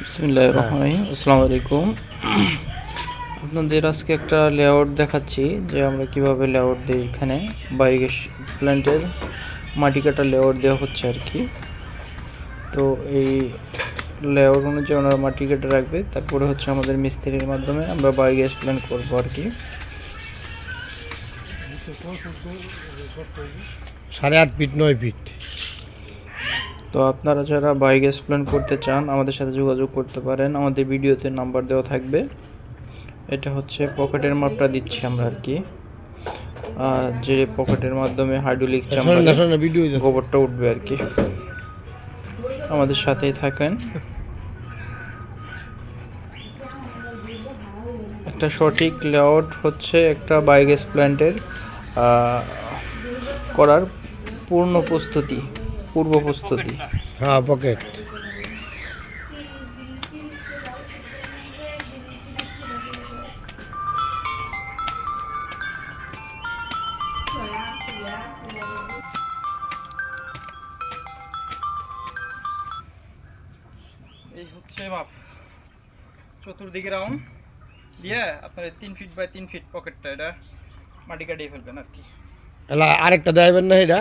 বিসমিল্লাহির হ্যাঁ, রহমানির রহিম। আসসালামু আলাইকুম। আপনাদের আজকে একটা লেআউট দেখাচ্ছি যে আমরা কিভাবে লেআউট দিই। এখানে বায়োগ্যাস প্ল্যান্টের মাটি কাটা লেআউট দেওয়া হচ্ছে আর কি। তো এই লেআউট অনুযায়ী ওনারা মাটি কেটে রাখবে, তারপরে হচ্ছে আমাদের মিস্ত্রির মাধ্যমে আমরা বায়োগ্যাস প্ল্যান্ট করবো আর কি। 8.5 ফিট 9 ফিট। তো আপনারা যারা বায়োগ্যাস প্ল্যান্ট করতে চান আমাদের সাথে যোগাযোগ করতে পারেন, আমাদের ভিডিওতে নাম্বার দেওয়া থাকবে। এটা হচ্ছে পকেটের মাপটা দিচ্ছি আমরা আর কি, যে পকেটের মাধ্যমে হাইড্রোলিক চাম্বারে ভিডিও গোবরটা উঠবে আর কি। আমাদের সাথেই থাকেন। একটা সঠিক লেআউট হচ্ছে একটা বায়োগ্যাস প্ল্যান্টের করার পূর্ব প্রস্তুতি। হ্যাঁ, পকেট। এই হচ্ছে মাপ, চতুর্দিকে রাউন্ড দিয়ে আপনার 3 ফিট বাই 3 ফিট পকেটটা এটা মাটি কাটিয়ে ফেলবেন আর কি। এলা আরেকটা দেবেন না এটা?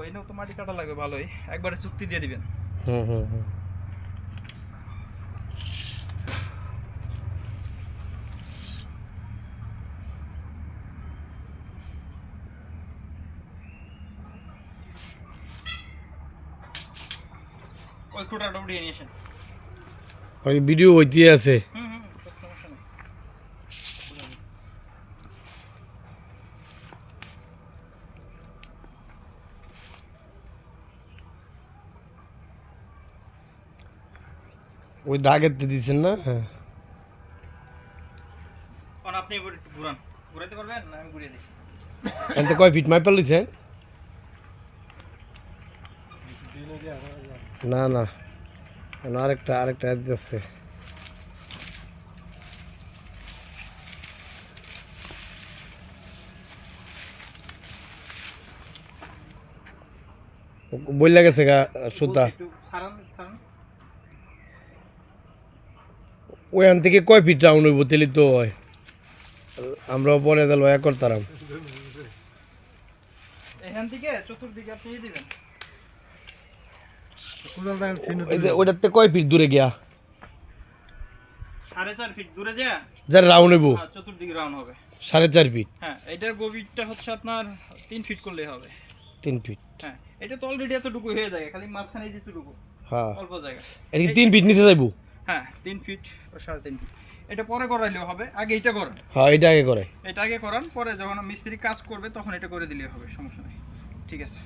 এটাও তো মাটি কাটা লাগবে ভালোই, একবারে চুক্তি দিয়ে দিবেন। হুম হুম হুম। ওই খুঁটাটা উঠিয়ে নিয়ে আসেন। ওই ভিডিও হইতে আছে। সব সমস্যা নেই। ওই দাগের দিছেন না? হ্যাঁ। আপনি এবার একটু ঘুরাইতে পারবেন না? আমি ঘুরিয়ে দিই। এতে কয় ফিট মাইপার লইছেন? না না, আরেকটা আছে। বইলা গেছে গা সুতা। একটু ছাড়ান। ওইখান থেকে কয় ফিট রাউন্ড হইব তেলি তো হয়, আমরা পরে তাহলে এক করতাম। এখান থেকে চতুর্দিকে আপনি দিবেন। ওইটাতে কয় ফিট দূরে গিয়া 4.5 ফিট দূরে যা যার রাউন্ড হইব? চতুর্দিকে রাউন্ড হবে 4.5 ফিট। হ্যাঁ, এটার গভীরটা হচ্ছে আপনার 3 ফিট করলেই হবে। 3 ফিট। হ্যাঁ, এটা তো অলরেডি এতটুকু হয়ে যায়, খালি মাঝখানে যেটুকু হ্যাঁ, অল্প জায়গা। এটা কি 3 ফিট নিচে যাইব? হ্যাঁ, 3 ফিট বা 3.5 ফিট। এটা পরে করাইলেও হবে, আগে এটা করেন। হ্যাঁ, এটা আগে করে। এটা আগে করান, পরে যখন মিস্ত্রি কাজ করবে তখন এটা করে দিলেই হবে, সমস্যা নেই। ঠিক আছে।